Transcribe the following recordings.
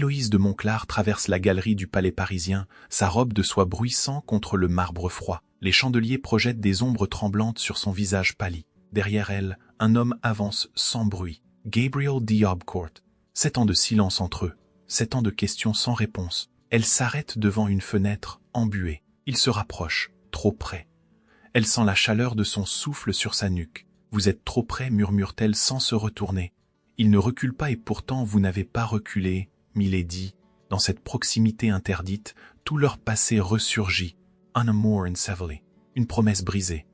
Héloïse de Monclar traverse la galerie du palais parisien, sa robe de soie bruissant contre le marbre froid. Les chandeliers projettent des ombres tremblantes sur son visage pâli. Derrière elle, un homme avance sans bruit. Gabriel d'Aubcourt. 7 ans de silence entre eux, 7 ans de questions sans réponse. Elle s'arrête devant une fenêtre embuée. Il se rapproche, trop près. Elle sent la chaleur de son souffle sur sa nuque. « Vous êtes trop près » murmure-t-elle sans se retourner. Il ne recule pas et pourtant vous n'avez pas reculé, milady. Dans cette proximité interdite, tout leur passé ressurgit. Un amour enseveli, une promesse brisée.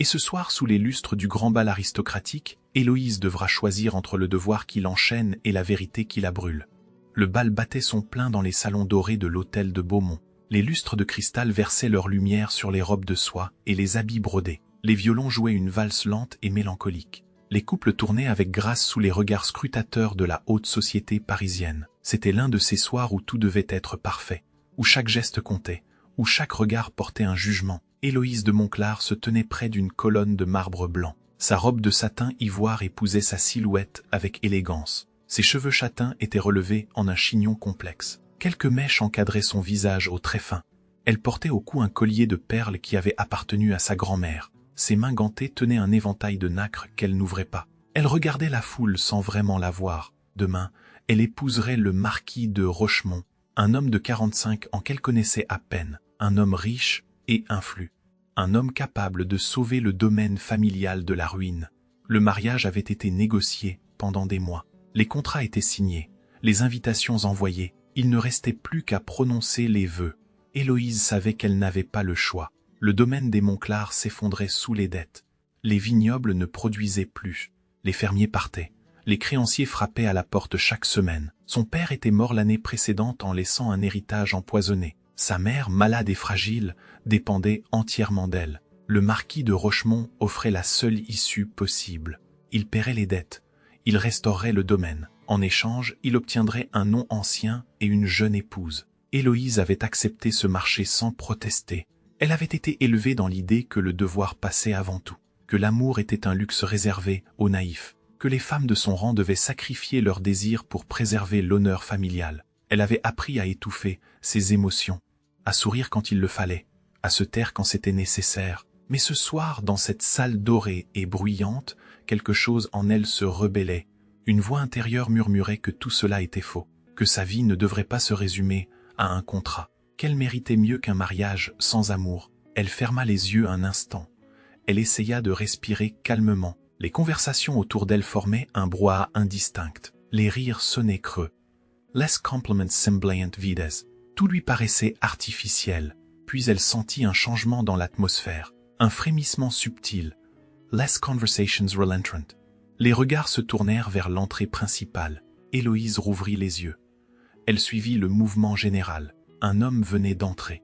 Et ce soir, sous les lustres du grand bal aristocratique, Héloïse devra choisir entre le devoir qui l'enchaîne et la vérité qui la brûle. Le bal battait son plein dans les salons dorés de l'hôtel de Beaumont. Les lustres de cristal versaient leur lumière sur les robes de soie et les habits brodés. Les violons jouaient une valse lente et mélancolique. Les couples tournaient avec grâce sous les regards scrutateurs de la haute société parisienne. C'était l'un de ces soirs où tout devait être parfait, où chaque geste comptait, où chaque regard portait un jugement. Héloïse de Monclar se tenait près d'une colonne de marbre blanc. Sa robe de satin ivoire épousait sa silhouette avec élégance. Ses cheveux châtains étaient relevés en un chignon complexe. Quelques mèches encadraient son visage au très fin. Elle portait au cou un collier de perles qui avait appartenu à sa grand-mère. Ses mains gantées tenaient un éventail de nacre qu'elle n'ouvrait pas. Elle regardait la foule sans vraiment la voir. Demain, elle épouserait le marquis de Rochemont, un homme de 45 ans qu'elle connaissait à peine, un homme riche et influent, un homme capable de sauver le domaine familial de la ruine. Le mariage avait été négocié pendant des mois. Les contrats étaient signés, les invitations envoyées. Il ne restait plus qu'à prononcer les vœux. Héloïse savait qu'elle n'avait pas le choix. Le domaine des Monclar s'effondrait sous les dettes. Les vignobles ne produisaient plus. Les fermiers partaient. Les créanciers frappaient à la porte chaque semaine. Son père était mort l'année précédente en laissant un héritage empoisonné. Sa mère, malade et fragile, dépendait entièrement d'elle. Le marquis de Rochemont offrait la seule issue possible. Il paierait les dettes. Il restaurerait le domaine. En échange, il obtiendrait un nom ancien et une jeune épouse. Héloïse avait accepté ce marché sans protester. Elle avait été élevée dans l'idée que le devoir passait avant tout, que l'amour était un luxe réservé aux naïfs, que les femmes de son rang devaient sacrifier leurs désirs pour préserver l'honneur familial. Elle avait appris à étouffer ses émotions, à sourire quand il le fallait, à se taire quand c'était nécessaire. Mais ce soir, dans cette salle dorée et bruyante, quelque chose en elle se rebellait. Une voix intérieure murmurait que tout cela était faux, que sa vie ne devrait pas se résumer à un contrat, qu'elle méritait mieux qu'un mariage sans amour. Elle ferma les yeux un instant. Elle essaya de respirer calmement. Les conversations autour d'elle formaient un brouhaha indistinct. Les rires sonnaient creux. Less compliments semblant vides. Tout lui paraissait artificiel. Puis elle sentit un changement dans l'atmosphère, un frémissement subtil. Less conversations relentant. Les regards se tournèrent vers l'entrée principale. Héloïse rouvrit les yeux. Elle suivit le mouvement général. Un homme venait d'entrer.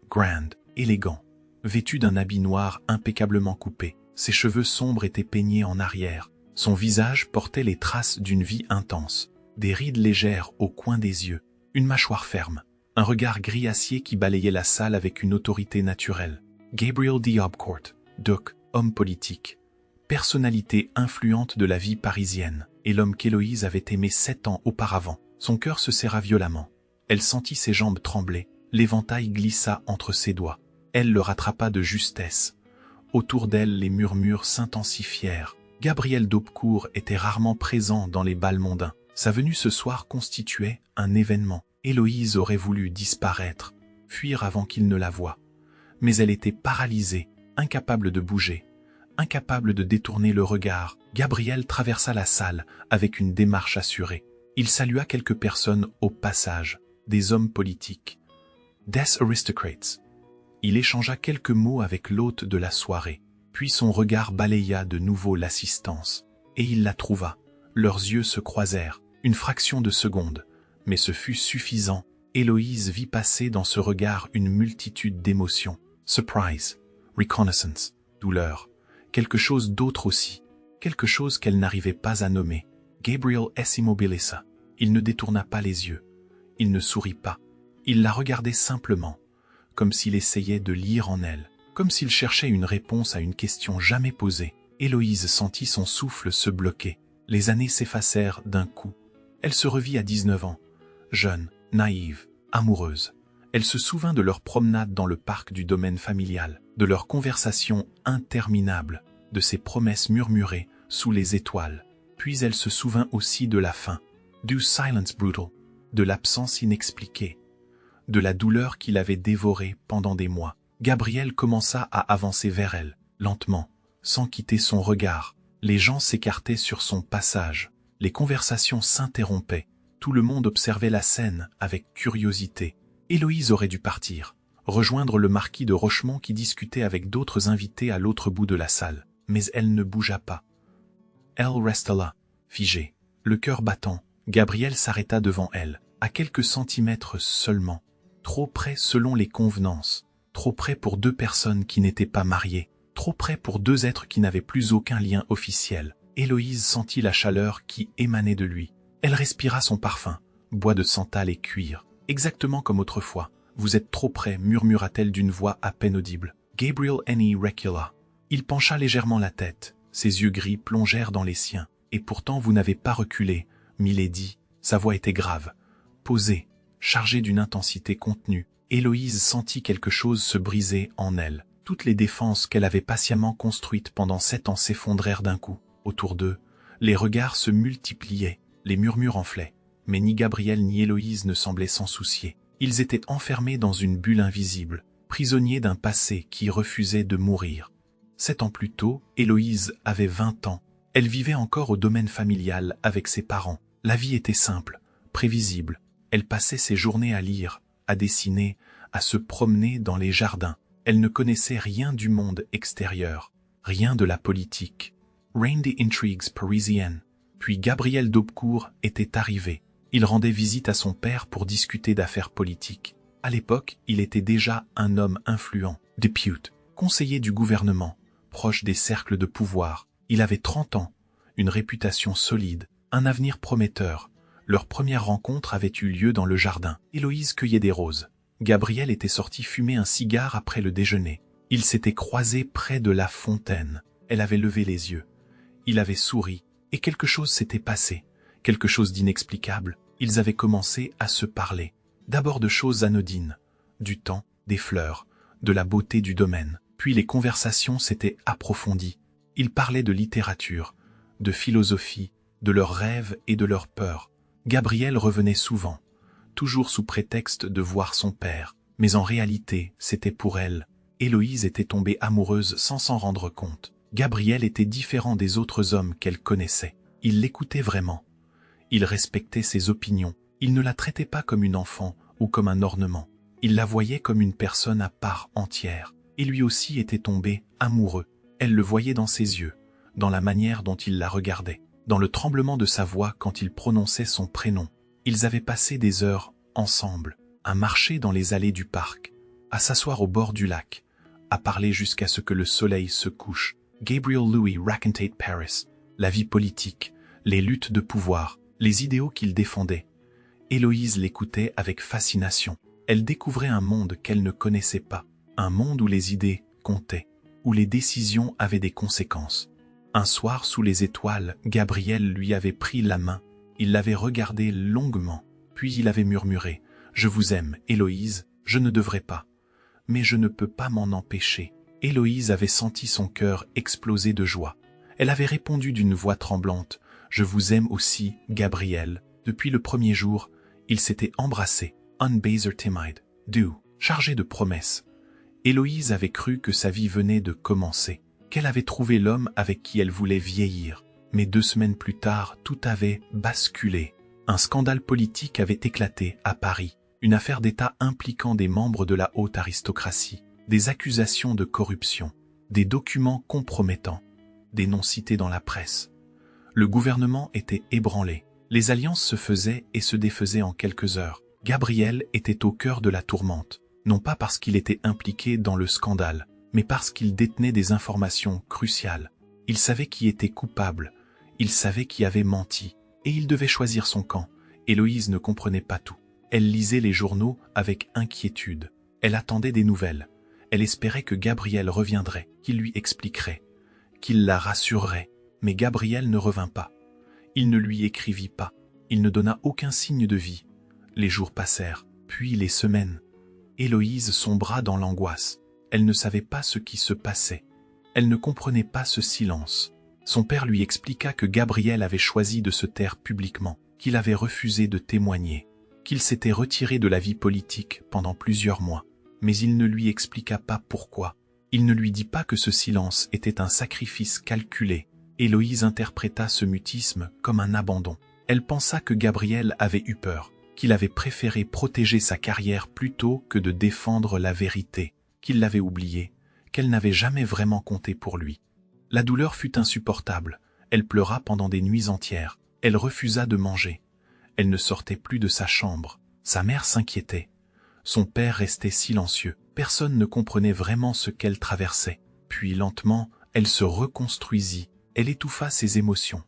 Grand, élégant, vêtu d'un habit noir impeccablement coupé. Ses cheveux sombres étaient peignés en arrière. Son visage portait les traces d'une vie intense. Des rides légères au coin des yeux. Une mâchoire ferme. Un regard gris acier qui balayait la salle avec une autorité naturelle. Gabriel d'Aubcourt, duc, homme politique. Personnalité influente de la vie parisienne. Et l'homme qu'Héloïse avait aimé 7 ans auparavant. Son cœur se serra violemment. Elle sentit ses jambes trembler. L'éventail glissa entre ses doigts. Elle le rattrapa de justesse. Autour d'elle, les murmures s'intensifièrent. Gabriel d'Aubcourt était rarement présent dans les bals mondains. Sa venue ce soir constituait un événement. Héloïse aurait voulu disparaître, fuir avant qu'il ne la voie. Mais elle était paralysée, incapable de bouger, incapable de détourner le regard. Gabriel traversa la salle avec une démarche assurée. Il salua quelques personnes au passage, des hommes politiques, des aristocrates. Il échangea quelques mots avec l'hôte de la soirée, puis son regard balaya de nouveau l'assistance, et il la trouva. Leurs yeux se croisèrent, une fraction de seconde, mais ce fut suffisant. Héloïse vit passer dans ce regard une multitude d'émotions. Surprise, reconnaissance, douleur, quelque chose d'autre aussi, quelque chose qu'elle n'arrivait pas à nommer. Gabriel s'immobilisa. Il ne détourna pas les yeux. Il ne sourit pas. Il la regardait simplement, comme s'il essayait de lire en elle, comme s'il cherchait une réponse à une question jamais posée. Héloïse sentit son souffle se bloquer. Les années s'effacèrent d'un coup. Elle se revit à 19 ans, jeune, naïve, amoureuse. Elle se souvint de leur promenade dans le parc du domaine familial, de leurs conversations interminables, de ses promesses murmurées sous les étoiles. Puis elle se souvint aussi de la fin, du silence brutal, de l'absence inexpliquée, de la douleur qui l'avait dévorée pendant des mois. Gabrielle commença à avancer vers elle, lentement, sans quitter son regard. Les gens s'écartaient sur son passage, les conversations s'interrompaient, tout le monde observait la scène avec curiosité. Héloïse aurait dû partir, rejoindre le marquis de Rochemont qui discutait avec d'autres invités à l'autre bout de la salle, mais elle ne bougea pas. Elle resta là, figée, le cœur battant. Gabrielle s'arrêta devant elle, à quelques centimètres seulement, trop près selon les convenances, trop près pour deux personnes qui n'étaient pas mariées, trop près pour deux êtres qui n'avaient plus aucun lien officiel. Héloïse sentit la chaleur qui émanait de lui. Elle respira son parfum, bois de santal et cuir. Exactement comme autrefois. Vous êtes trop près, murmura-t-elle d'une voix à peine audible. Gabriel Any recula. Il pencha légèrement la tête. Ses yeux gris plongèrent dans les siens. Et pourtant vous n'avez pas reculé, milady. Sa voix était grave, posée, chargée d'une intensité contenue. Héloïse sentit quelque chose se briser en elle. Toutes les défenses qu'elle avait patiemment construites pendant 7 ans s'effondrèrent d'un coup. Autour d'eux, les regards se multipliaient, les murmures enflaient. Mais ni Gabriel ni Héloïse ne semblaient s'en soucier. Ils étaient enfermés dans une bulle invisible, prisonniers d'un passé qui refusait de mourir. 7 ans plus tôt, Héloïse avait 20 ans. Elle vivait encore au domaine familial avec ses parents. La vie était simple, prévisible. Elle passait ses journées à lire, à dessiner, à se promener dans les jardins. Elle ne connaissait rien du monde extérieur, rien de la politique. Reign des intrigues parisiennes. Puis Gabriel d'Aubecourt était arrivé. Il rendait visite à son père pour discuter d'affaires politiques. À l'époque, il était déjà un homme influent, député, conseiller du gouvernement, proche des cercles de pouvoir. Il avait 30 ans, une réputation solide, un avenir prometteur. Leur première rencontre avait eu lieu dans le jardin. Héloïse cueillait des roses. Gabriel était sorti fumer un cigare après le déjeuner. Ils s'étaient croisés près de la fontaine. Elle avait levé les yeux. Il avait souri, et quelque chose s'était passé, quelque chose d'inexplicable. Ils avaient commencé à se parler. D'abord de choses anodines, du temps, des fleurs, de la beauté du domaine. Puis les conversations s'étaient approfondies. Ils parlaient de littérature, de philosophie, de leurs rêves et de leurs peurs. Gabriel revenait souvent, toujours sous prétexte de voir son père. Mais en réalité, c'était pour elle. Héloïse était tombée amoureuse sans s'en rendre compte. Gabriel était différent des autres hommes qu'elle connaissait. Il l'écoutait vraiment. Il respectait ses opinions. Il ne la traitait pas comme une enfant ou comme un ornement. Il la voyait comme une personne à part entière. Et lui aussi était tombé amoureux. Elle le voyait dans ses yeux, dans la manière dont il la regardait, dans le tremblement de sa voix quand il prononçait son prénom. Ils avaient passé des heures ensemble, à marcher dans les allées du parc, à s'asseoir au bord du lac, à parler jusqu'à ce que le soleil se couche. Gabriel Louis racontait Paris, la vie politique, les luttes de pouvoir, les idéaux qu'il défendait. Héloïse l'écoutait avec fascination. Elle découvrait un monde qu'elle ne connaissait pas, un monde où les idées comptaient, où les décisions avaient des conséquences. Un soir, sous les étoiles, Gabriel lui avait pris la main. Il l'avait regardée longuement, puis il avait murmuré « Je vous aime, Héloïse, je ne devrais pas. Mais je ne peux pas m'en empêcher. » Héloïse avait senti son cœur exploser de joie. Elle avait répondu d'une voix tremblante « Je vous aime aussi, Gabriel. » Depuis le premier jour, ils s'étaient embrassés, unbaser timide, doux, chargés de promesses. Héloïse avait cru que sa vie venait de commencer, qu'elle avait trouvé l'homme avec qui elle voulait vieillir. Mais 2 semaines plus tard, tout avait basculé. Un scandale politique avait éclaté à Paris, une affaire d'État impliquant des membres de la haute aristocratie, des accusations de corruption, des documents compromettants, des noms cités dans la presse. Le gouvernement était ébranlé. Les alliances se faisaient et se défaisaient en quelques heures. Gabriel était au cœur de la tourmente, non pas parce qu'il était impliqué dans le scandale, mais parce qu'il détenait des informations cruciales. Il savait qui était coupable, il savait qui avait menti, et il devait choisir son camp. Héloïse ne comprenait pas tout. Elle lisait les journaux avec inquiétude. Elle attendait des nouvelles. Elle espérait que Gabriel reviendrait, qu'il lui expliquerait, qu'il la rassurerait. Mais Gabriel ne revint pas. Il ne lui écrivit pas. Il ne donna aucun signe de vie. Les jours passèrent, puis les semaines. Héloïse sombra dans l'angoisse. Elle ne savait pas ce qui se passait. Elle ne comprenait pas ce silence. Son père lui expliqua que Gabriel avait choisi de se taire publiquement, qu'il avait refusé de témoigner, qu'il s'était retiré de la vie politique pendant plusieurs mois. Mais il ne lui expliqua pas pourquoi. Il ne lui dit pas que ce silence était un sacrifice calculé. Héloïse interpréta ce mutisme comme un abandon. Elle pensa que Gabriel avait eu peur, qu'il avait préféré protéger sa carrière plutôt que de défendre la vérité, qu'il l'avait oublié, qu'elle n'avait jamais vraiment compté pour lui. La douleur fut insupportable. Elle pleura pendant des nuits entières. Elle refusa de manger. Elle ne sortait plus de sa chambre. Sa mère s'inquiétait. Son père restait silencieux. Personne ne comprenait vraiment ce qu'elle traversait. Puis lentement, elle se reconstruisit. Elle étouffa ses émotions.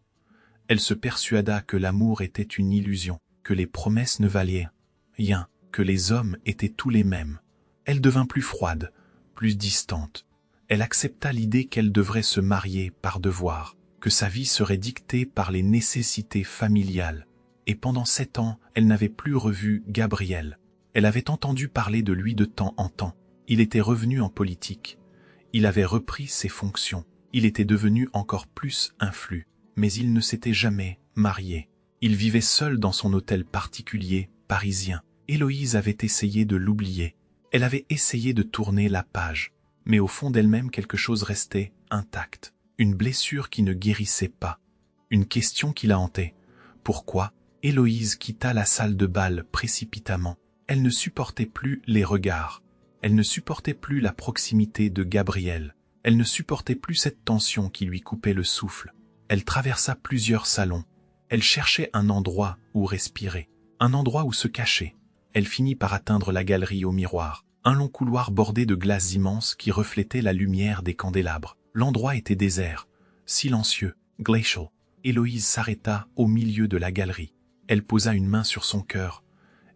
Elle se persuada que l'amour était une illusion, que les promesses ne valaient rien, que les hommes étaient tous les mêmes. Elle devint plus froide, plus distante. Elle accepta l'idée qu'elle devrait se marier par devoir, que sa vie serait dictée par les nécessités familiales. Et pendant 7 ans, elle n'avait plus revu Gabriel. Elle avait entendu parler de lui de temps en temps. Il était revenu en politique. Il avait repris ses fonctions. Il était devenu encore plus influent. Mais il ne s'était jamais marié. Il vivait seul dans son hôtel particulier, parisien. Héloïse avait essayé de l'oublier. Elle avait essayé de tourner la page. Mais au fond d'elle-même, quelque chose restait intact. Une blessure qui ne guérissait pas. Une question qui la hantait. Pourquoi Héloïse quitta la salle de bal précipitamment? Elle ne supportait plus les regards. Elle ne supportait plus la proximité de Gabriel. Elle ne supportait plus cette tension qui lui coupait le souffle. Elle traversa plusieurs salons. Elle cherchait un endroit où respirer, un endroit où se cacher. Elle finit par atteindre la galerie au miroir, un long couloir bordé de glaces immenses qui reflétaient la lumière des candélabres. L'endroit était désert, silencieux, glacial. Héloïse s'arrêta au milieu de la galerie. Elle posa une main sur son cœur.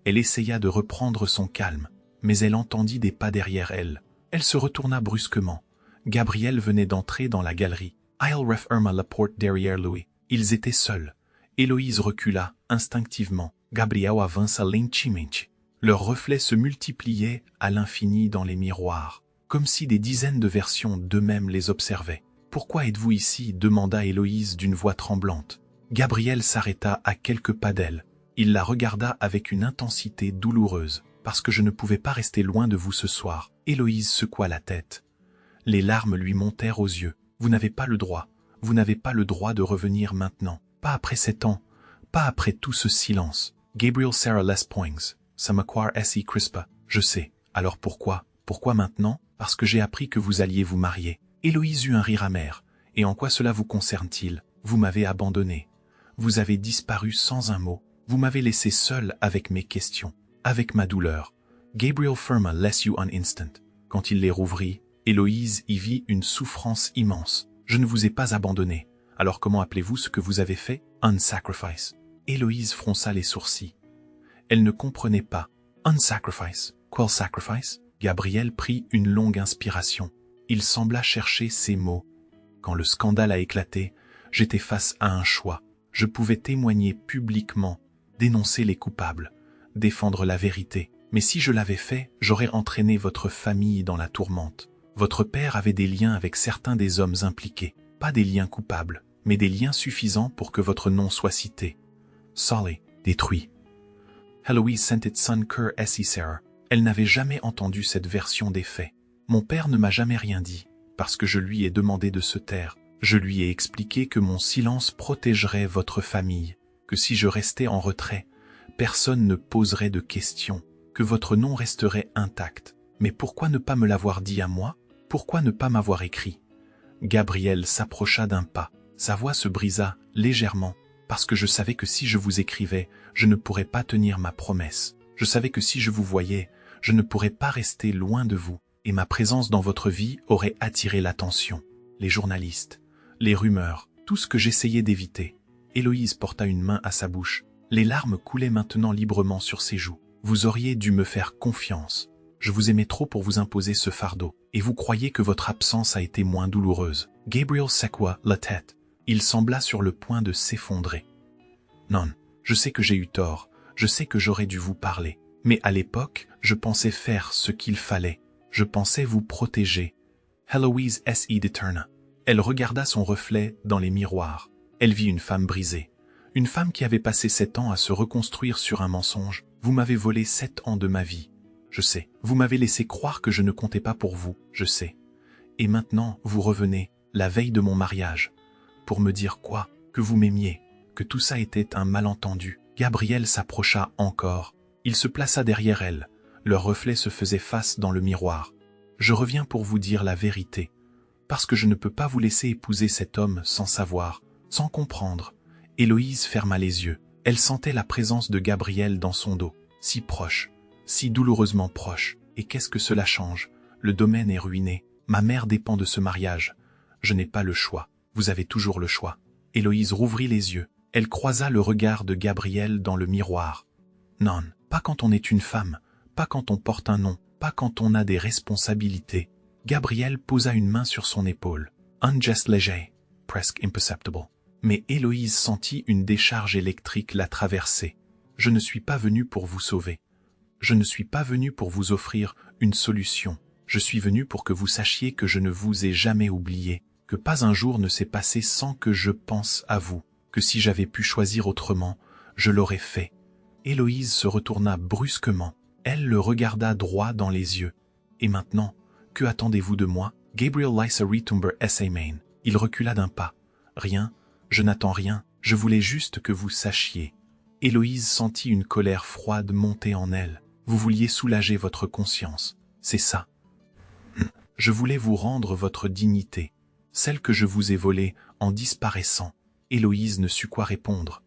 Elle essaya de reprendre son calme, mais elle entendit des pas derrière elle. Elle se retourna brusquement. Gabriel venait d'entrer dans la galerie. I'll referme la porte derrière lui. Ils étaient seuls. Héloïse recula instinctivement. Gabriel avança lentamente. Leurs reflets se multipliaient à l'infini dans les miroirs, comme si des dizaines de versions d'eux-mêmes les observaient. « Pourquoi êtes-vous ici » demanda Héloïse d'une voix tremblante. Gabriel s'arrêta à quelques pas d'elle. Il la regarda avec une intensité douloureuse. « Parce que je ne pouvais pas rester loin de vous ce soir. » Héloïse secoua la tête. Les larmes lui montèrent aux yeux. « Vous n'avez pas le droit. Vous n'avez pas le droit de revenir maintenant. Pas après 7 ans. Pas après tout ce silence. » Gabriel serra les poings. Ça me croire si crispa. Je sais. Alors pourquoi? Pourquoi maintenant? Parce que j'ai appris que vous alliez vous marier. Héloïse eut un rire amer. Et en quoi cela vous concerne-t-il? Vous m'avez abandonné. Vous avez disparu sans un mot. Vous m'avez laissé seul avec mes questions, avec ma douleur. Gabriel ferma les yeux un instant. Quand il les rouvrit, Héloïse y vit une souffrance immense. Je ne vous ai pas abandonné. Alors comment appelez-vous ce que vous avez fait? Un sacrifice. Héloïse fronça les sourcils. Elle ne comprenait pas. Un sacrifice? Quel sacrifice? Gabriel prit une longue inspiration. Il sembla chercher ses mots. Quand le scandale a éclaté, j'étais face à un choix. Je pouvais témoigner publiquement, dénoncer les coupables, défendre la vérité. Mais si je l'avais fait, j'aurais entraîné votre famille dans la tourmente. Votre père avait des liens avec certains des hommes impliqués. Pas des liens coupables, mais des liens suffisants pour que votre nom soit cité. Solly, détruit. Héloïse sentit son cœur serrer. Elle n'avait jamais entendu cette version des faits. Mon père ne m'a jamais rien dit, parce que je lui ai demandé de se taire. Je lui ai expliqué que mon silence protégerait votre famille, que si je restais en retrait, personne ne poserait de questions, que votre nom resterait intact. Mais pourquoi ne pas me l'avoir dit à moi? Pourquoi ne pas m'avoir écrit? Gabriel s'approcha d'un pas. Sa voix se brisa légèrement, parce que je savais que si je vous écrivais, je ne pourrais pas tenir ma promesse. Je savais que si je vous voyais, je ne pourrais pas rester loin de vous, et ma présence dans votre vie aurait attiré l'attention. Les journalistes, les rumeurs, tout ce que j'essayais d'éviter. Héloïse porta une main à sa bouche. Les larmes coulaient maintenant librement sur ses joues. Vous auriez dû me faire confiance. Je vous aimais trop pour vous imposer ce fardeau, et vous croyez que votre absence a été moins douloureuse. Gabriel secoua la tête. Il sembla sur le point de s'effondrer. Non, je sais que j'ai eu tort. Je sais que j'aurais dû vous parler. Mais à l'époque, je pensais faire ce qu'il fallait. Je pensais vous protéger. Héloïse S.E. d'Eterna. Elle regarda son reflet dans les miroirs. Elle vit une femme brisée. Une femme qui avait passé 7 ans à se reconstruire sur un mensonge. Vous m'avez volé 7 ans de ma vie. Je sais. Vous m'avez laissé croire que je ne comptais pas pour vous. Je sais. Et maintenant, vous revenez, la veille de mon mariage. Pour me dire quoi? Que vous m'aimiez. Que tout ça était un malentendu. Gabriel s'approcha encore. Il se plaça derrière elle. Leur reflet se faisait face dans le miroir. Je reviens pour vous dire la vérité. Parce que je ne peux pas vous laisser épouser cet homme sans savoir, sans comprendre. Héloïse ferma les yeux. Elle sentait la présence de Gabriel dans son dos, si proche, si douloureusement proche. Et qu'est-ce que cela change? Le domaine est ruiné. Ma mère dépend de ce mariage. Je n'ai pas le choix. Vous avez toujours le choix. Héloïse rouvrit les yeux. Elle croisa le regard de Gabriel dans le miroir. Non, pas quand on est une femme, pas quand on porte un nom, pas quand on a des responsabilités. Gabriel posa une main sur son épaule. Un geste léger, presque imperceptible. Mais Héloïse sentit une décharge électrique la traverser. Je ne suis pas venu pour vous sauver. Je ne suis pas venu pour vous offrir une solution. Je suis venu pour que vous sachiez que je ne vous ai jamais oublié, que pas un jour ne s'est passé sans que je pense à vous, que si j'avais pu choisir autrement, je l'aurais fait. Héloïse se retourna brusquement. Elle le regarda droit dans les yeux. Et maintenant, que attendez-vous de moi? Gabriel Lysa Retumber S.A. Main. Il recula d'un pas. Rien, je n'attends rien, je voulais juste que vous sachiez. Héloïse sentit une colère froide monter en elle. Vous vouliez soulager votre conscience. C'est ça. Je voulais vous rendre votre dignité, celle que je vous ai volée en disparaissant. Héloïse ne sut quoi répondre.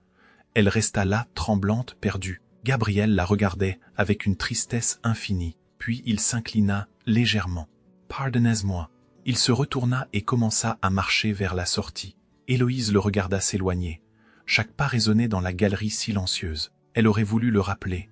Elle resta là, tremblante, perdue. Gabriel la regardait avec une tristesse infinie, puis il s'inclina légèrement. « Pardonnez-moi ». Il se retourna et commença à marcher vers la sortie. Héloïse le regarda s'éloigner. Chaque pas résonnait dans la galerie silencieuse. Elle aurait voulu le rappeler,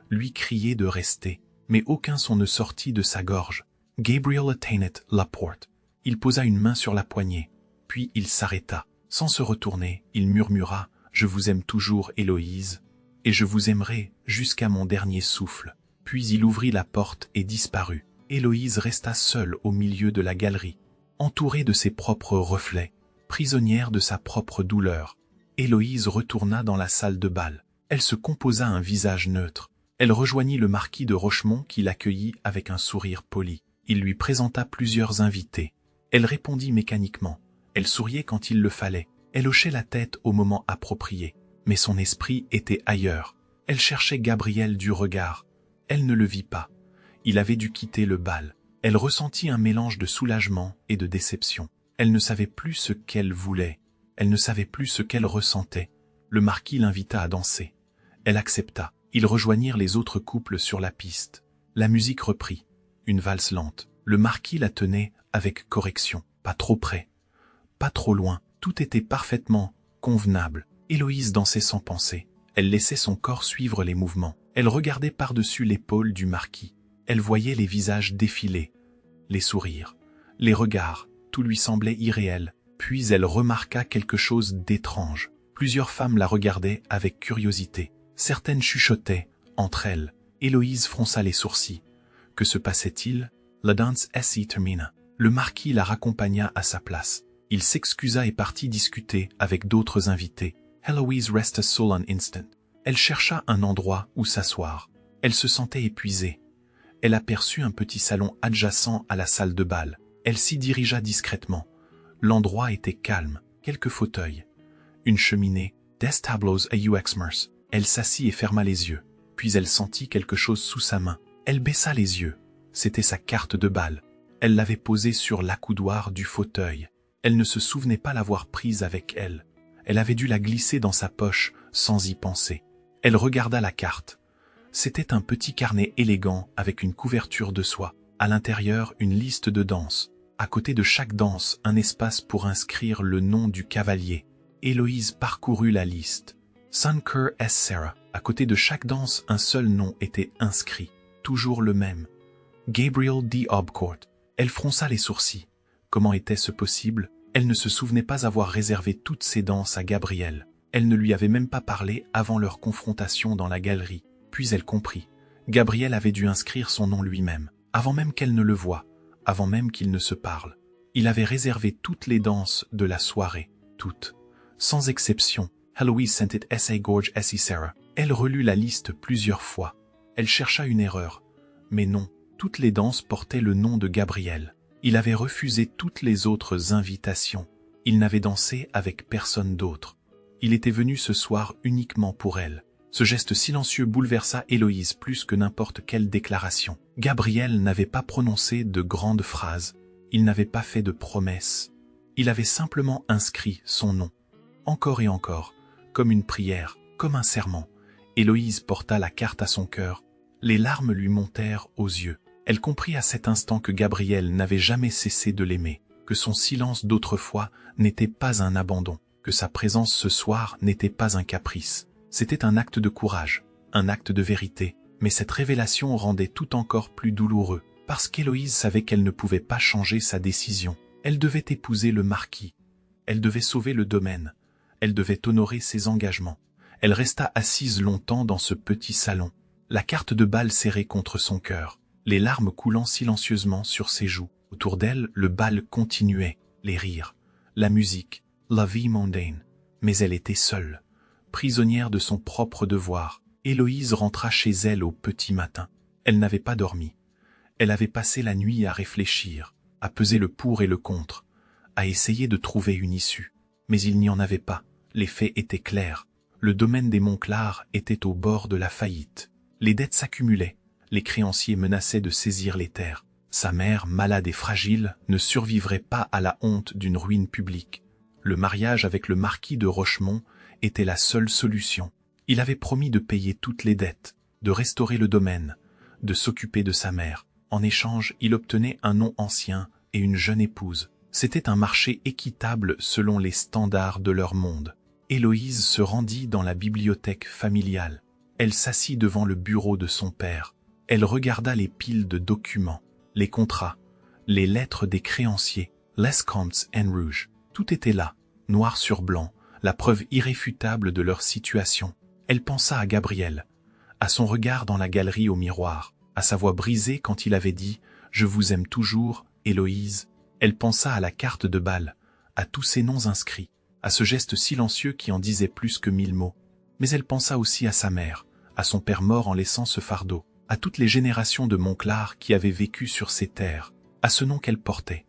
lui crier de rester, mais aucun son ne sortit de sa gorge. Gabriel atteignit la porte. Il posa une main sur la poignée, puis il s'arrêta. Sans se retourner, il murmura « Je vous aime toujours, Héloïse, et je vous aimerai jusqu'à mon dernier souffle. » Puis il ouvrit la porte et disparut. Héloïse resta seule au milieu de la galerie, entourée de ses propres reflets, prisonnière de sa propre douleur. Héloïse retourna dans la salle de bal. Elle se composa un visage neutre. Elle rejoignit le marquis de Rochemont qui l'accueillit avec un sourire poli. Il lui présenta plusieurs invités. Elle répondit mécaniquement. Elle souriait quand il le fallait. Elle hochait la tête au moment approprié. Mais son esprit était ailleurs. Elle cherchait Gabriel du regard. Elle ne le vit pas. Il avait dû quitter le bal. Elle ressentit un mélange de soulagement et de déception. Elle ne savait plus ce qu'elle voulait. Elle ne savait plus ce qu'elle ressentait. Le marquis l'invita à danser. Elle accepta. Ils rejoignirent les autres couples sur la piste. La musique reprit. Une valse lente. Le marquis la tenait avec correction. Pas trop près. Pas trop loin. Tout était parfaitement convenable. Héloïse dansait sans penser. Elle laissait son corps suivre les mouvements. Elle regardait par-dessus l'épaule du marquis. Elle voyait les visages défiler, les sourires, les regards. Tout lui semblait irréel. Puis elle remarqua quelque chose d'étrange. Plusieurs femmes la regardaient avec curiosité. Certaines chuchotaient entre elles. Héloïse fronça les sourcils. Que se passait-il? La danse s'y termina. Le marquis la raccompagna à sa place. Il s'excusa et partit discuter avec d'autres invités. Héloïse resta seule un instant. Elle chercha un endroit où s'asseoir. Elle se sentait épuisée. Elle aperçut un petit salon adjacent à la salle de bal. Elle s'y dirigea discrètement. L'endroit était calme. Quelques fauteuils. Une cheminée. Des tableaux à UXMers. Elle s'assit et ferma les yeux. Puis elle sentit quelque chose sous sa main. Elle baissa les yeux. C'était sa carte de bal. Elle l'avait posée sur l'accoudoir du fauteuil. Elle ne se souvenait pas l'avoir prise avec elle. Elle avait dû la glisser dans sa poche sans y penser. Elle regarda la carte. C'était un petit carnet élégant avec une couverture de soie. À l'intérieur, une liste de danses. À côté de chaque danse, un espace pour inscrire le nom du cavalier. Héloïse parcourut la liste. Sunker S. Sarah. À côté de chaque danse, un seul nom était inscrit. Toujours le même. Gabriel D. Obcourt. Elle fronça les sourcils. Comment était-ce possible? Elle ne se souvenait pas avoir réservé toutes ses danses à Gabriel. Elle ne lui avait même pas parlé avant leur confrontation dans la galerie. Puis elle comprit. Gabriel avait dû inscrire son nom lui-même, avant même qu'elle ne le voie, avant même qu'ils ne se parlent. Il avait réservé toutes les danses de la soirée, toutes, sans exception. Héloïse sentit S.A. Gorge S.I. Sarah. Elle relut la liste plusieurs fois. Elle chercha une erreur. Mais non, toutes les danses portaient le nom de Gabriel. Il avait refusé toutes les autres invitations. Il n'avait dansé avec personne d'autre. Il était venu ce soir uniquement pour elle. Ce geste silencieux bouleversa Héloïse plus que n'importe quelle déclaration. Gabriel n'avait pas prononcé de grandes phrases. Il n'avait pas fait de promesses. Il avait simplement inscrit son nom. Encore et encore, comme une prière, comme un serment. Héloïse porta la carte à son cœur. Les larmes lui montèrent aux yeux. Elle comprit à cet instant que Gabriel n'avait jamais cessé de l'aimer, que son silence d'autrefois n'était pas un abandon, que sa présence ce soir n'était pas un caprice. C'était un acte de courage, un acte de vérité, mais cette révélation rendait tout encore plus douloureux, parce qu'Héloïse savait qu'elle ne pouvait pas changer sa décision. Elle devait épouser le marquis. Elle devait sauver le domaine. Elle devait honorer ses engagements. Elle resta assise longtemps dans ce petit salon, la carte de bal serrée contre son cœur, les larmes coulant silencieusement sur ses joues. Autour d'elle, le bal continuait, les rires, la musique, la vie mondaine. Mais elle était seule, prisonnière de son propre devoir. Héloïse rentra chez elle au petit matin. Elle n'avait pas dormi. Elle avait passé la nuit à réfléchir, à peser le pour et le contre, à essayer de trouver une issue. Mais il n'y en avait pas. Les faits étaient clairs. Le domaine des Monclar était au bord de la faillite. Les dettes s'accumulaient. Les créanciers menaçaient de saisir les terres. Sa mère, malade et fragile, ne survivrait pas à la honte d'une ruine publique. Le mariage avec le marquis de Rochemont était la seule solution. Il avait promis de payer toutes les dettes, de restaurer le domaine, de s'occuper de sa mère. En échange, il obtenait un nom ancien et une jeune épouse. C'était un marché équitable selon les standards de leur monde. Héloïse se rendit dans la bibliothèque familiale. Elle s'assit devant le bureau de son père. Elle regarda les piles de documents, les contrats, les lettres des créanciers, les comptes en rouge. Tout était là, noir sur blanc, la preuve irréfutable de leur situation. Elle pensa à Gabriel, à son regard dans la galerie au miroir, à sa voix brisée quand il avait dit « Je vous aime toujours, Héloïse ». Elle pensa à la carte de bal, à tous ces noms inscrits, à ce geste silencieux qui en disait plus que 1000 mots. Mais elle pensa aussi à sa mère, à son père mort en laissant ce fardeau, à toutes les générations de Monclar qui avaient vécu sur ces terres, à ce nom qu'elle portait,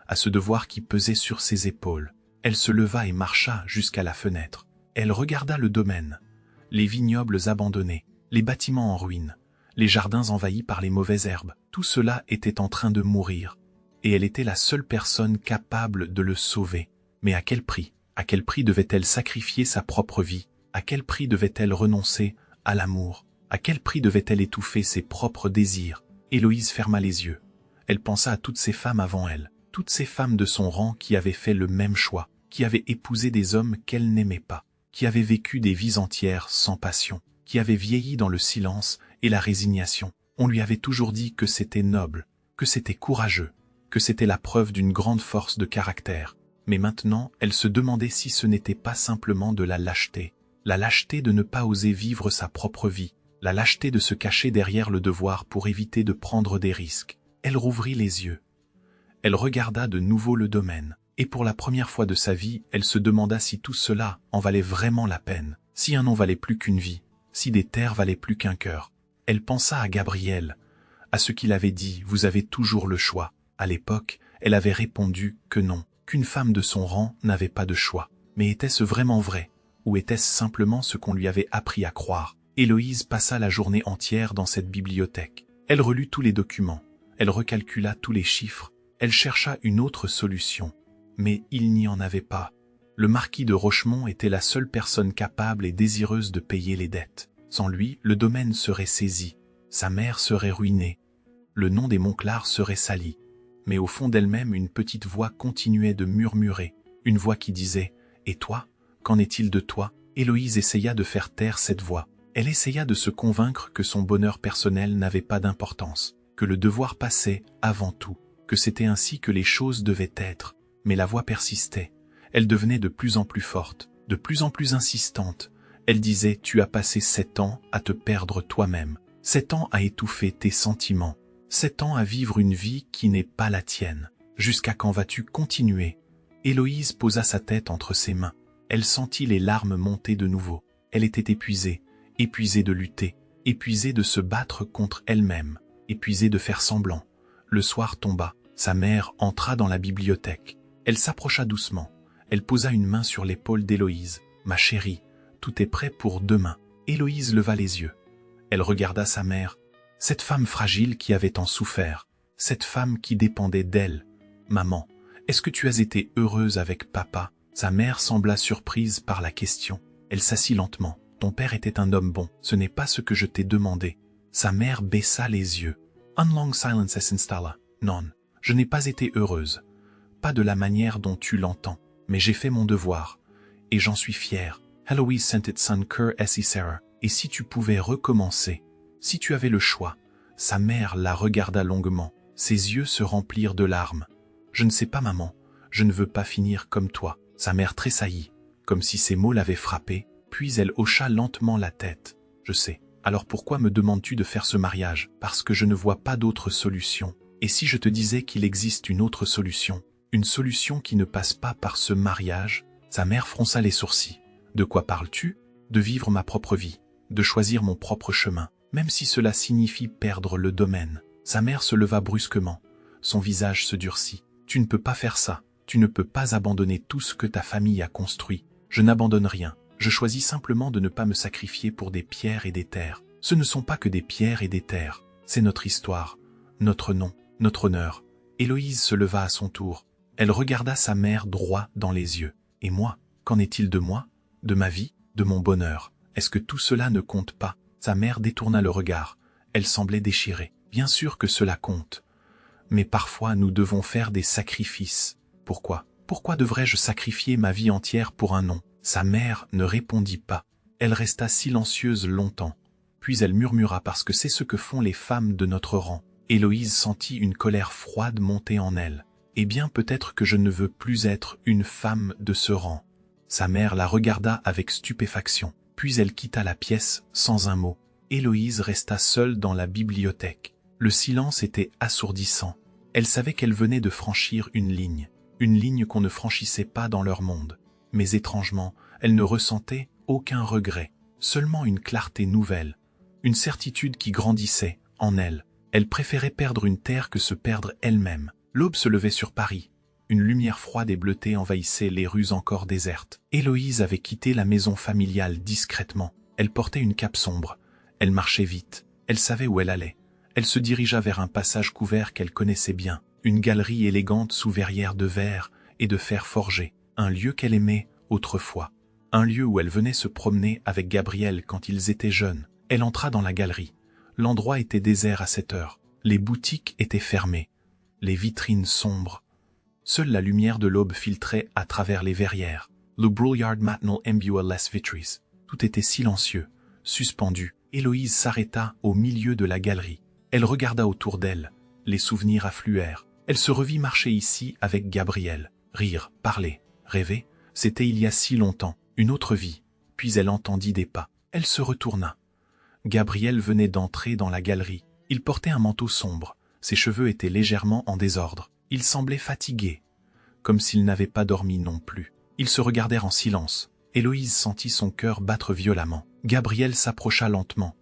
à ce devoir qui pesait sur ses épaules. Elle se leva et marcha jusqu'à la fenêtre. Elle regarda le domaine, les vignobles abandonnés, les bâtiments en ruine, les jardins envahis par les mauvaises herbes. Tout cela était en train de mourir, et elle était la seule personne capable de le sauver. Mais à quel prix? À quel prix devait-elle sacrifier sa propre vie? À quel prix devait-elle renoncer à l'amour? À quel prix devait-elle étouffer ses propres désirs? Héloïse ferma les yeux. Elle pensa à toutes ces femmes avant elle, toutes ces femmes de son rang qui avaient fait le même choix, qui avaient épousé des hommes qu'elle n'aimait pas, qui avaient vécu des vies entières sans passion, qui avaient vieilli dans le silence et la résignation. On lui avait toujours dit que c'était noble, que c'était courageux, que c'était la preuve d'une grande force de caractère. Mais maintenant, elle se demandait si ce n'était pas simplement de la lâcheté de ne pas oser vivre sa propre vie, la lâcheté de se cacher derrière le devoir pour éviter de prendre des risques. Elle rouvrit les yeux. Elle regarda de nouveau le domaine, et pour la première fois de sa vie, elle se demanda si tout cela en valait vraiment la peine, si un nom valait plus qu'une vie, si des terres valaient plus qu'un cœur. Elle pensa à Gabriel, à ce qu'il avait dit « Vous avez toujours le choix ». À l'époque, elle avait répondu que non, qu'une femme de son rang n'avait pas de choix. Mais était-ce vraiment vrai? Ou était-ce simplement ce qu'on lui avait appris à croire? Héloïse passa la journée entière dans cette bibliothèque. Elle relut tous les documents, elle recalcula tous les chiffres, elle chercha une autre solution. Mais il n'y en avait pas. Le marquis de Rochemont était la seule personne capable et désireuse de payer les dettes. Sans lui, le domaine serait saisi, sa mère serait ruinée, le nom des Monclar serait sali. Mais au fond d'elle-même, une petite voix continuait de murmurer, une voix qui disait « Et toi, qu'en est-il de toi ?» Héloïse essaya de faire taire cette voix. Elle essaya de se convaincre que son bonheur personnel n'avait pas d'importance, que le devoir passait avant tout, que c'était ainsi que les choses devaient être. Mais la voix persistait. Elle devenait de plus en plus forte, de plus en plus insistante. Elle disait « Tu as passé 7 ans à te perdre toi-même, 7 ans à étouffer tes sentiments, 7 ans à vivre une vie qui n'est pas la tienne. Jusqu'à quand vas-tu continuer ?» Héloïse posa sa tête entre ses mains. Elle sentit les larmes monter de nouveau. Elle était épuisée, épuisée de lutter, épuisée de se battre contre elle-même, épuisée de faire semblant. Le soir tomba. Sa mère entra dans la bibliothèque. Elle s'approcha doucement. Elle posa une main sur l'épaule d'Héloïse. « Ma chérie, tout est prêt pour demain. » Héloïse leva les yeux. Elle regarda sa mère, cette femme fragile qui avait tant souffert, cette femme qui dépendait d'elle. « Maman, est-ce que tu as été heureuse avec papa ?» Sa mère sembla surprise par la question. Elle s'assit lentement. « Ton père était un homme bon, ce n'est pas ce que je t'ai demandé. » Sa mère baissa les yeux. Un long silence s'installa. « Non, je n'ai pas été heureuse. Pas de la manière dont tu l'entends, mais j'ai fait mon devoir. Et j'en suis fière. » Héloïse sentit son cœur serrer. « Et si tu pouvais recommencer, si tu avais le choix ?» Sa mère la regarda longuement. Ses yeux se remplirent de larmes. « Je ne sais pas, maman. Je ne veux pas finir comme toi. » Sa mère tressaillit, comme si ces mots l'avaient frappée, puis elle hocha lentement la tête. « Je sais. Alors pourquoi me demandes-tu de faire ce mariage? Parce que je ne vois pas d'autre solution. Et si je te disais qu'il existe une autre solution? Une solution qui ne passe pas par ce mariage ?» Sa mère fronça les sourcils. « De quoi parles-tu? De vivre ma propre vie, de choisir mon propre chemin, même si cela signifie perdre le domaine. » Sa mère se leva brusquement. Son visage se durcit. « Tu ne peux pas faire ça. Tu ne peux pas abandonner tout ce que ta famille a construit. » « Je n'abandonne rien. Je choisis simplement de ne pas me sacrifier pour des pierres et des terres. Ce ne sont pas que des pierres et des terres. C'est notre histoire, notre nom, notre honneur. » Héloïse se leva à son tour. Elle regarda sa mère droit dans les yeux. « Et moi, qu'en est-il de moi? De ma vie? De mon bonheur? Est-ce que tout cela ne compte pas ?» Sa mère détourna le regard. Elle semblait déchirée. « Bien sûr que cela compte. Mais parfois nous devons faire des sacrifices. Pourquoi? Pourquoi devrais-je sacrifier ma vie entière pour un nom ?» Sa mère ne répondit pas. Elle resta silencieuse longtemps. Puis elle murmura « Parce que c'est ce que font les femmes de notre rang. » Héloïse sentit une colère froide monter en elle. « Eh bien, peut-être que je ne veux plus être une femme de ce rang. » Sa mère la regarda avec stupéfaction. Puis elle quitta la pièce sans un mot. Héloïse resta seule dans la bibliothèque. Le silence était assourdissant. Elle savait qu'elle venait de franchir une ligne qu'on ne franchissait pas dans leur monde. Mais étrangement, elle ne ressentait aucun regret, seulement une clarté nouvelle, une certitude qui grandissait en elle. Elle préférait perdre une terre que se perdre elle-même. L'aube se levait sur Paris. Une lumière froide et bleutée envahissait les rues encore désertes. Héloïse avait quitté la maison familiale discrètement. Elle portait une cape sombre. Elle marchait vite. Elle savait où elle allait. Elle se dirigea vers un passage couvert qu'elle connaissait bien. Une galerie élégante sous verrière de verre et de fer forgé. Un lieu qu'elle aimait autrefois. Un lieu où elle venait se promener avec Gabriel quand ils étaient jeunes. Elle entra dans la galerie. L'endroit était désert à cette heure. Les boutiques étaient fermées. Les vitrines sombres. Seule la lumière de l'aube filtrait à travers les verrières. Le brouillard matinal imbua les vitres. Tout était silencieux, suspendu. Héloïse s'arrêta au milieu de la galerie. Elle regarda autour d'elle. Les souvenirs affluèrent. Elle se revit marcher ici avec Gabriel. Rire, parler, rêver, c'était il y a si longtemps, une autre vie. Puis elle entendit des pas. Elle se retourna. Gabriel venait d'entrer dans la galerie. Il portait un manteau sombre. Ses cheveux étaient légèrement en désordre. Il semblait fatigué, comme s'il n'avait pas dormi non plus. Ils se regardèrent en silence. Héloïse sentit son cœur battre violemment. Gabriel s'approcha lentement.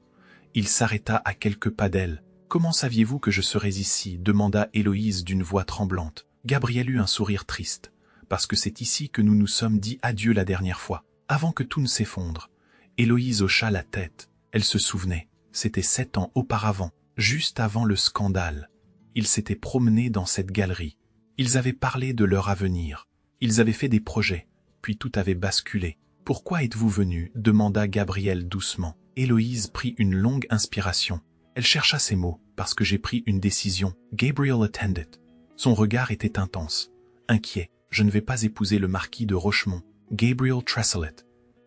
Il s'arrêta à quelques pas d'elle. « Comment saviez-vous que je serais ici ?» demanda Héloïse d'une voix tremblante. Gabriel eut un sourire triste. « Parce que c'est ici que nous nous sommes dit adieu la dernière fois, avant que tout ne s'effondre. » Héloïse hocha la tête. Elle se souvenait. C'était 7 ans auparavant, juste avant le scandale. Ils s'étaient promenés dans cette galerie. Ils avaient parlé de leur avenir. Ils avaient fait des projets. Puis tout avait basculé. « Pourquoi êtes-vous venu ?» demanda Gabriel doucement. Héloïse prit une longue inspiration. Elle chercha ses mots, parce que j'ai pris une décision. Gabriel attended. Son regard était intense, inquiet. Je ne vais pas épouser le marquis de Rochemont. Gabriel Tresselet.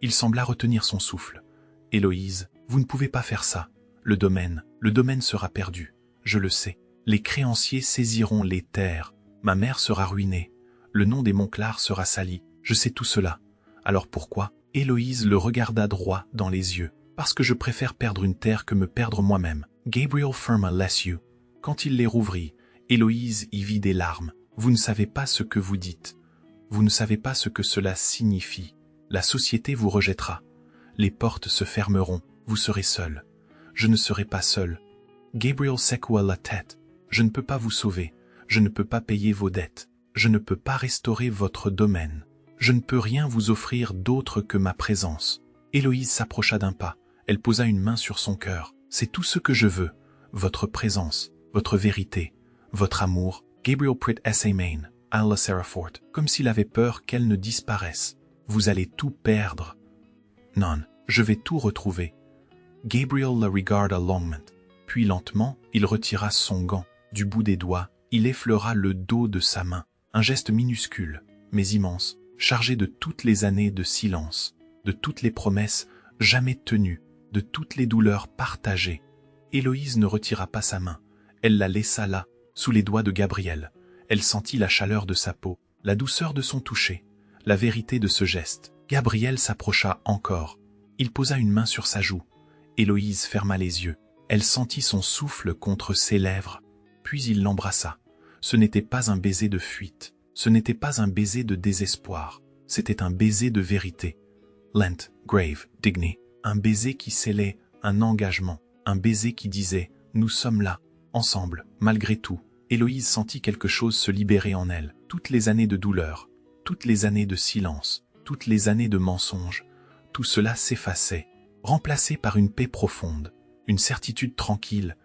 Il sembla retenir son souffle. Héloïse, vous ne pouvez pas faire ça. Le domaine sera perdu. Je le sais. Les créanciers saisiront les terres. Ma mère sera ruinée. Le nom des Monclar sera sali. Je sais tout cela. Alors pourquoi? Héloïse le regarda droit dans les yeux. Parce que je préfère perdre une terre que me perdre moi-même. Gabriel ferma les yeux. Quand il les rouvrit, Héloïse y vit des larmes. Vous ne savez pas ce que vous dites. Vous ne savez pas ce que cela signifie. La société vous rejettera. Les portes se fermeront. Vous serez seul. Je ne serai pas seul. Gabriel secoua la tête. Je ne peux pas vous sauver. Je ne peux pas payer vos dettes. Je ne peux pas restaurer votre domaine. Je ne peux rien vous offrir d'autre que ma présence. Héloïse s'approcha d'un pas. Elle posa une main sur son cœur. C'est tout ce que je veux. Votre présence, votre vérité, votre amour. Gabriel prit sa main à la Serafort, comme s'il avait peur qu'elle ne disparaisse. Vous allez tout perdre. Non, je vais tout retrouver. Gabriel la regarda longuement. Puis lentement, il retira son gant. Du bout des doigts, il effleura le dos de sa main. Un geste minuscule, mais immense, chargé de toutes les années de silence, de toutes les promesses jamais tenues, de toutes les douleurs partagées. Héloïse ne retira pas sa main. Elle la laissa là, sous les doigts de Gabriel. Elle sentit la chaleur de sa peau, la douceur de son toucher, la vérité de ce geste. Gabriel s'approcha encore. Il posa une main sur sa joue. Héloïse ferma les yeux. Elle sentit son souffle contre ses lèvres. Puis il l'embrassa. Ce n'était pas un baiser de fuite. Ce n'était pas un baiser de désespoir. C'était un baiser de vérité. Lent, grave, digné. Un baiser qui scellait un engagement. Un baiser qui disait « Nous sommes là, ensemble, malgré tout ». Héloïse sentit quelque chose se libérer en elle. Toutes les années de douleur, toutes les années de silence, toutes les années de mensonges, tout cela s'effaçait, remplacé par une paix profonde, une certitude tranquille.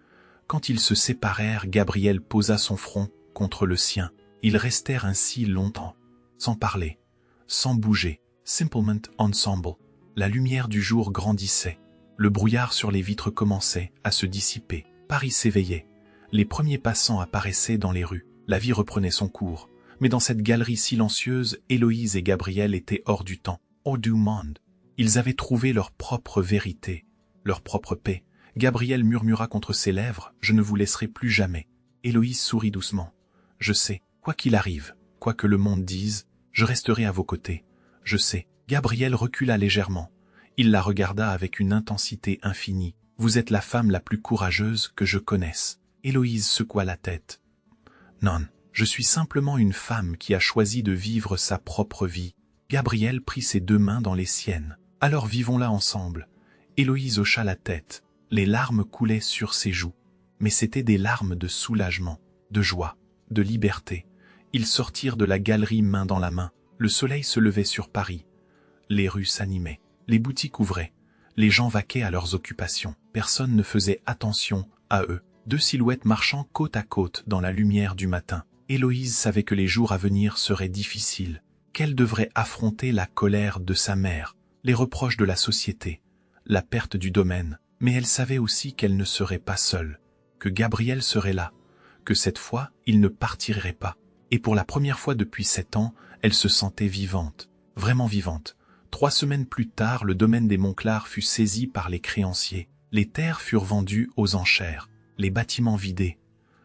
Quand ils se séparèrent, Gabriel posa son front contre le sien. Ils restèrent ainsi longtemps, sans parler, sans bouger, simplement ensemble. La lumière du jour grandissait. Le brouillard sur les vitres commençait à se dissiper. Paris s'éveillait. Les premiers passants apparaissaient dans les rues. La vie reprenait son cours. Mais dans cette galerie silencieuse, Héloïse et Gabriel étaient hors du temps, hors du monde. Ils avaient trouvé leur propre vérité, leur propre paix. Gabriel murmura contre ses lèvres « Je ne vous laisserai plus jamais ». Héloïse sourit doucement. « Je sais, quoi qu'il arrive, quoi que le monde dise, je resterai à vos côtés. Je sais. » Gabriel recula légèrement. Il la regarda avec une intensité infinie. « Vous êtes la femme la plus courageuse que je connaisse. » Héloïse secoua la tête. « Non, je suis simplement une femme qui a choisi de vivre sa propre vie. » Gabriel prit ses deux mains dans les siennes. « Alors vivons-la ensemble. » Héloïse hocha la tête. Les larmes coulaient sur ses joues. Mais c'étaient des larmes de soulagement, de joie, de liberté. Ils sortirent de la galerie main dans la main. Le soleil se levait sur Paris. Les rues s'animaient. Les boutiques ouvraient. Les gens vaquaient à leurs occupations. Personne ne faisait attention à eux. Deux silhouettes marchant côte à côte dans la lumière du matin. Héloïse savait que les jours à venir seraient difficiles, qu'elle devrait affronter la colère de sa mère, les reproches de la société, la perte du domaine, mais elle savait aussi qu'elle ne serait pas seule, que Gabriel serait là, que cette fois, il ne partirait pas. Et pour la première fois depuis 7 ans, elle se sentait vivante, vraiment vivante. 3 semaines plus tard, le domaine des Monclar fut saisi par les créanciers. Les terres furent vendues aux enchères, les bâtiments vidés,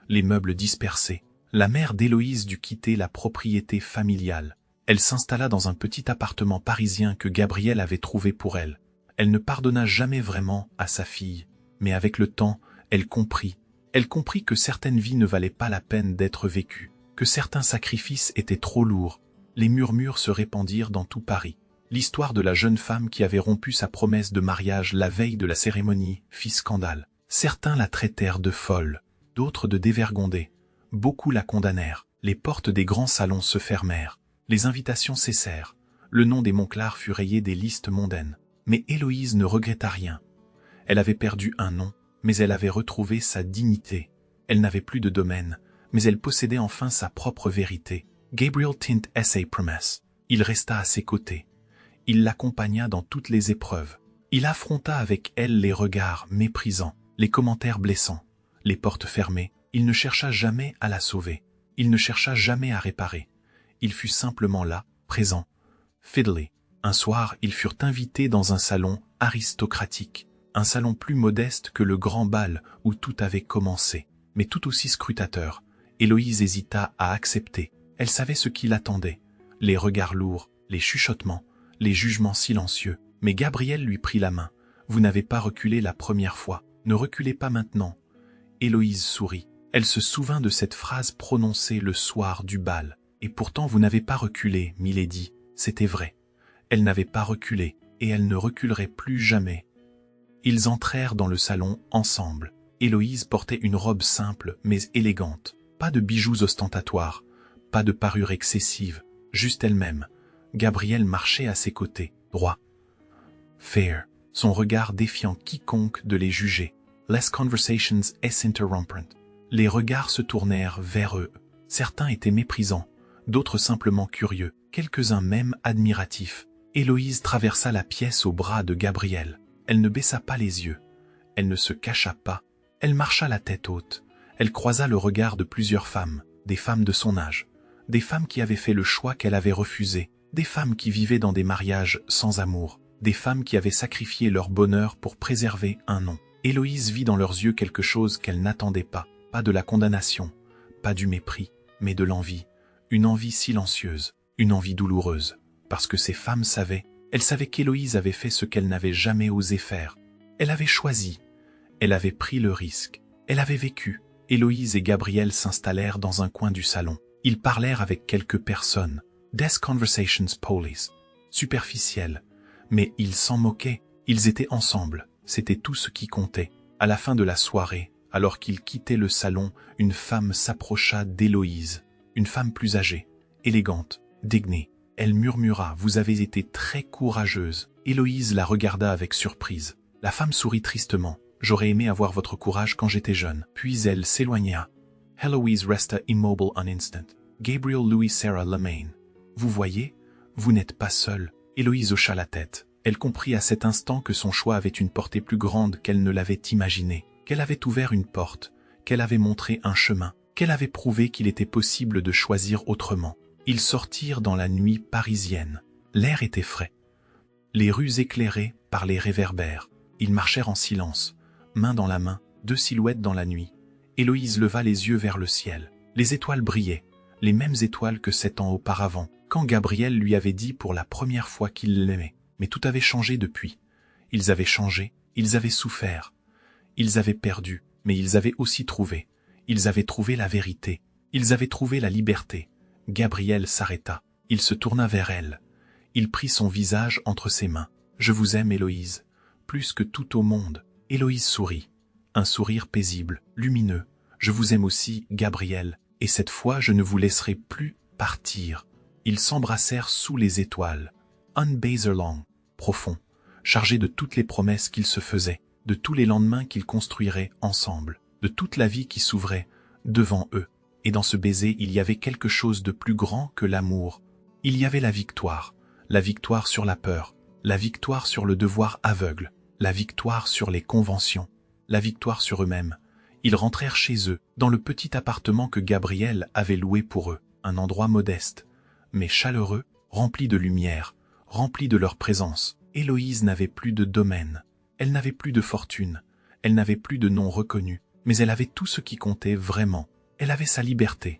les meubles dispersés. La mère d'Héloïse dut quitter la propriété familiale. Elle s'installa dans un petit appartement parisien que Gabriel avait trouvé pour elle. Elle ne pardonna jamais vraiment à sa fille, mais avec le temps, elle comprit. Elle comprit que certaines vies ne valaient pas la peine d'être vécues, que certains sacrifices étaient trop lourds. Les murmures se répandirent dans tout Paris. L'histoire de la jeune femme qui avait rompu sa promesse de mariage la veille de la cérémonie fit scandale. Certains la traitèrent de folle, d'autres de dévergondée. Beaucoup la condamnèrent. Les portes des grands salons se fermèrent. Les invitations cessèrent. Le nom des Monclar fut rayé des listes mondaines. Mais Héloïse ne regretta rien. Elle avait perdu un nom, mais elle avait retrouvé sa dignité. Elle n'avait plus de domaine, mais elle possédait enfin sa propre vérité. Gabriel tint sa promesse. Il resta à ses côtés. Il l'accompagna dans toutes les épreuves. Il affronta avec elle les regards méprisants, les commentaires blessants, les portes fermées. Il ne chercha jamais à la sauver. Il ne chercha jamais à réparer. Il fut simplement là, présent. Fiddly. Un soir, ils furent invités dans un salon aristocratique. Un salon plus modeste que le grand bal où tout avait commencé, mais tout aussi scrutateur. Héloïse hésita à accepter. Elle savait ce qui l'attendait. Les regards lourds, les chuchotements, les jugements silencieux. Mais Gabriel lui prit la main. « Vous n'avez pas reculé la première fois. Ne reculez pas maintenant. » Héloïse sourit. Elle se souvint de cette phrase prononcée le soir du bal. « Et pourtant vous n'avez pas reculé, milady. » C'était vrai. Elle n'avait pas reculé, et elle ne reculerait plus jamais. Ils entrèrent dans le salon ensemble. Héloïse portait une robe simple mais élégante. Pas de bijoux ostentatoires, pas de parure excessive, juste elle-même. Gabriel marchait à ses côtés, droit. Fair, son regard défiant quiconque de les juger. Les conversations s'interrompent. Les regards se tournèrent vers eux. Certains étaient méprisants, d'autres simplement curieux, quelques-uns même admiratifs. Héloïse traversa la pièce au bras de Gabriel. Elle ne baissa pas les yeux. Elle ne se cacha pas. Elle marcha la tête haute. Elle croisa le regard de plusieurs femmes, des femmes de son âge, des femmes qui avaient fait le choix qu'elle avait refusé, des femmes qui vivaient dans des mariages sans amour, des femmes qui avaient sacrifié leur bonheur pour préserver un nom. Héloïse vit dans leurs yeux quelque chose qu'elle n'attendait pas de la condamnation, pas du mépris, mais de l'envie, une envie silencieuse, une envie douloureuse, parce que ces femmes savaient, elles savaient qu'Héloïse avait fait ce qu'elle n'avait jamais osé faire. Elle avait choisi, elle avait pris le risque, elle avait vécu. Héloïse et Gabriel s'installèrent dans un coin du salon. Ils parlèrent avec quelques personnes. Des conversations police, superficielles. Mais ils s'en moquaient. Ils étaient ensemble. C'était tout ce qui comptait. À la fin de la soirée, alors qu'ils quittaient le salon, une femme s'approcha d'Héloïse. Une femme plus âgée, élégante, digne. Elle murmura « Vous avez été très courageuse ». Héloïse la regarda avec surprise. La femme sourit tristement. « J'aurais aimé avoir votre courage quand j'étais jeune. » Puis elle s'éloigna. Héloïse resta immobile un instant. Gabriel Louis serra la main. « Vous voyez, vous n'êtes pas seul. » Héloïse hocha la tête. Elle comprit à cet instant que son choix avait une portée plus grande qu'elle ne l'avait imaginé, qu'elle avait ouvert une porte, qu'elle avait montré un chemin, qu'elle avait prouvé qu'il était possible de choisir autrement. Ils sortirent dans la nuit parisienne. L'air était frais. Les rues éclairées par les réverbères. Ils marchèrent en silence, main dans la main, deux silhouettes dans la nuit. Héloïse leva les yeux vers le ciel. Les étoiles brillaient, les mêmes étoiles que 7 ans auparavant, quand Gabriel lui avait dit pour la première fois qu'il l'aimait. Mais tout avait changé depuis. Ils avaient changé, ils avaient souffert. Ils avaient perdu, mais ils avaient aussi trouvé. Ils avaient trouvé la vérité. Ils avaient trouvé la liberté. Gabriel s'arrêta. Il se tourna vers elle. Il prit son visage entre ses mains. « Je vous aime, Héloïse, plus que tout au monde. » Héloïse sourit. Un sourire paisible, lumineux. « Je vous aime aussi, Gabriel, et cette fois je ne vous laisserai plus partir. » Ils s'embrassèrent sous les étoiles. Un baiser long, profond, chargé de toutes les promesses qu'ils se faisaient, de tous les lendemains qu'ils construiraient ensemble, de toute la vie qui s'ouvrait devant eux. Et dans ce baiser, il y avait quelque chose de plus grand que l'amour. Il y avait la victoire sur la peur, la victoire sur le devoir aveugle, la victoire sur les conventions, la victoire sur eux-mêmes. Ils rentrèrent chez eux, dans le petit appartement que Gabriel avait loué pour eux, un endroit modeste, mais chaleureux, rempli de lumière, rempli de leur présence. Héloïse n'avait plus de domaine, elle n'avait plus de fortune, elle n'avait plus de nom reconnu, mais elle avait tout ce qui comptait vraiment. Elle avait sa liberté,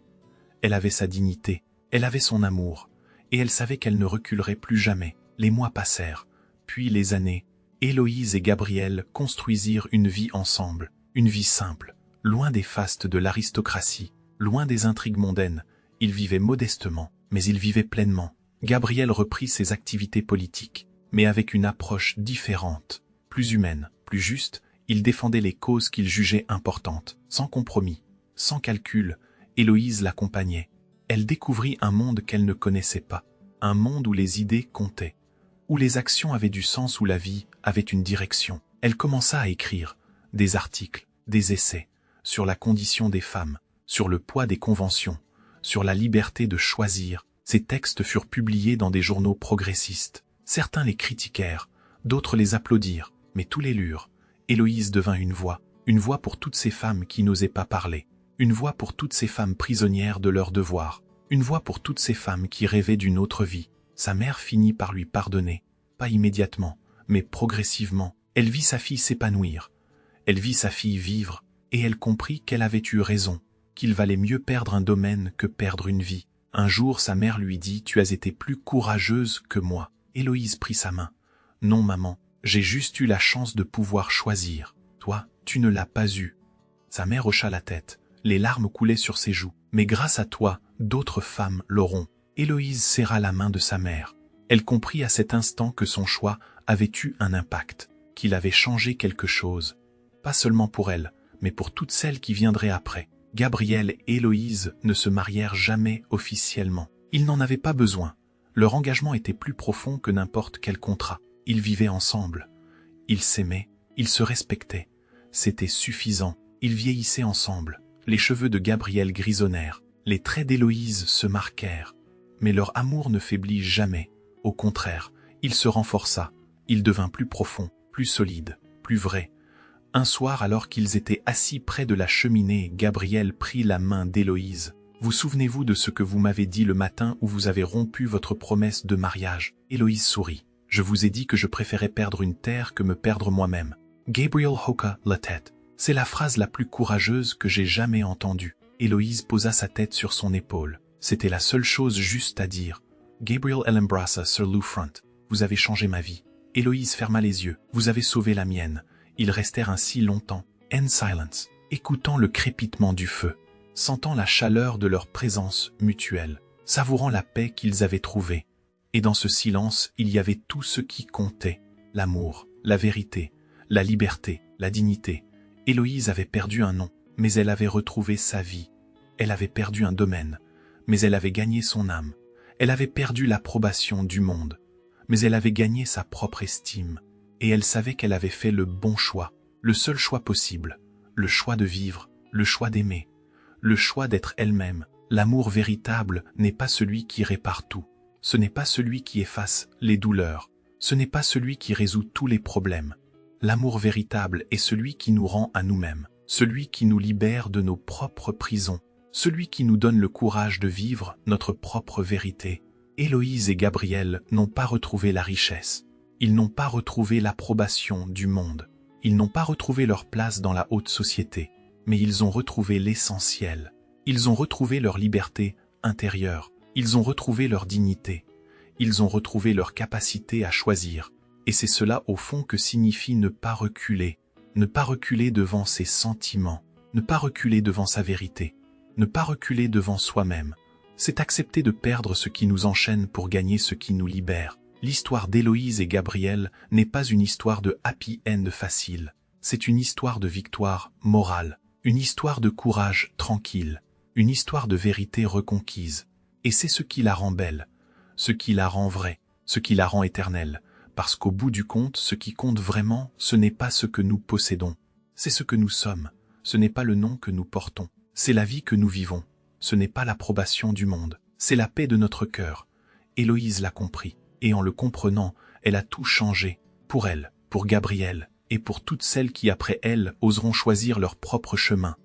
elle avait sa dignité, elle avait son amour, et elle savait qu'elle ne reculerait plus jamais. Les mois passèrent, puis les années. Héloïse et Gabriel construisirent une vie ensemble, une vie simple, loin des fastes de l'aristocratie, loin des intrigues mondaines. Ils vivaient modestement, mais ils vivaient pleinement. Gabriel reprit ses activités politiques, mais avec une approche différente, plus humaine, plus juste. Il défendait les causes qu'il jugeait importantes, sans compromis. Sans calcul, Héloïse l'accompagnait. Elle découvrit un monde qu'elle ne connaissait pas, un monde où les idées comptaient, où les actions avaient du sens, où la vie avait une direction. Elle commença à écrire des articles, des essais, sur la condition des femmes, sur le poids des conventions, sur la liberté de choisir. Ces textes furent publiés dans des journaux progressistes. Certains les critiquèrent, d'autres les applaudirent, mais tous les lurent. Héloïse devint une voix pour toutes ces femmes qui n'osaient pas parler. Une voix pour toutes ces femmes prisonnières de leurs devoirs, une voix pour toutes ces femmes qui rêvaient d'une autre vie. Sa mère finit par lui pardonner, pas immédiatement, mais progressivement. Elle vit sa fille s'épanouir, elle vit sa fille vivre, et elle comprit qu'elle avait eu raison, qu'il valait mieux perdre un domaine que perdre une vie. Un jour sa mère lui dit « Tu as été plus courageuse que moi. Héloïse prit sa main. « Non, maman, j'ai juste eu la chance de pouvoir choisir. Toi, tu ne l'as pas eu. » Sa mère hocha la tête. Les larmes coulaient sur ses joues. « Mais grâce à toi, d'autres femmes l'auront. » Héloïse serra la main de sa mère. Elle comprit à cet instant que son choix avait eu un impact, qu'il avait changé quelque chose. Pas seulement pour elle, mais pour toutes celles qui viendraient après. Gabriel et Héloïse ne se marièrent jamais officiellement. Ils n'en avaient pas besoin. Leur engagement était plus profond que n'importe quel contrat. Ils vivaient ensemble. Ils s'aimaient, ils se respectaient. C'était suffisant. Ils vieillissaient ensemble. Les cheveux de Gabriel grisonnèrent. Les traits d'Héloïse se marquèrent. Mais leur amour ne faiblit jamais. Au contraire, il se renforça. Il devint plus profond, plus solide, plus vrai. Un soir, alors qu'ils étaient assis près de la cheminée, Gabriel prit la main d'Héloïse. « Vous souvenez-vous de ce que vous m'avez dit le matin où vous avez rompu votre promesse de mariage ?» Héloïse sourit. « Je vous ai dit que je préférais perdre une terre que me perdre moi-même. » Gabriel hocha la tête. C'est la phrase la plus courageuse que j'ai jamais entendue. Héloïse posa sa tête sur son épaule. C'était la seule chose juste à dire. Gabriel l'embrassa sur le front. « Vous avez changé ma vie. » Héloïse ferma les yeux. « Vous avez sauvé la mienne. » Ils restèrent ainsi longtemps, en silence, écoutant le crépitement du feu, sentant la chaleur de leur présence mutuelle, savourant la paix qu'ils avaient trouvée. Et dans ce silence, il y avait tout ce qui comptait, l'amour, la vérité, la liberté, la dignité. Héloïse avait perdu un nom, mais elle avait retrouvé sa vie. Elle avait perdu un domaine, mais elle avait gagné son âme. Elle avait perdu l'approbation du monde, mais elle avait gagné sa propre estime. Et elle savait qu'elle avait fait le bon choix, le seul choix possible, le choix de vivre, le choix d'aimer, le choix d'être elle-même. L'amour véritable n'est pas celui qui répare tout, ce n'est pas celui qui efface les douleurs, ce n'est pas celui qui résout tous les problèmes. L'amour véritable est celui qui nous rend à nous-mêmes, celui qui nous libère de nos propres prisons, celui qui nous donne le courage de vivre notre propre vérité. Héloïse et Gabriel n'ont pas retrouvé la richesse. Ils n'ont pas retrouvé l'approbation du monde. Ils n'ont pas retrouvé leur place dans la haute société, mais ils ont retrouvé l'essentiel. Ils ont retrouvé leur liberté intérieure. Ils ont retrouvé leur dignité. Ils ont retrouvé leur capacité à choisir. Et c'est cela au fond que signifie ne pas reculer devant ses sentiments, ne pas reculer devant sa vérité, ne pas reculer devant soi-même. C'est accepter de perdre ce qui nous enchaîne pour gagner ce qui nous libère. L'histoire d'Héloïse et Gabriel n'est pas une histoire de happy end facile. C'est une histoire de victoire morale, une histoire de courage tranquille, une histoire de vérité reconquise. Et c'est ce qui la rend belle, ce qui la rend vraie, ce qui la rend éternelle. Parce qu'au bout du compte, ce qui compte vraiment, ce n'est pas ce que nous possédons, c'est ce que nous sommes. Ce n'est pas le nom que nous portons, c'est la vie que nous vivons. Ce n'est pas l'approbation du monde, c'est la paix de notre cœur. Héloïse l'a compris. Et en le comprenant, elle a tout changé, pour elle, pour Gabriel, et pour toutes celles qui après elle oseront choisir leur propre chemin.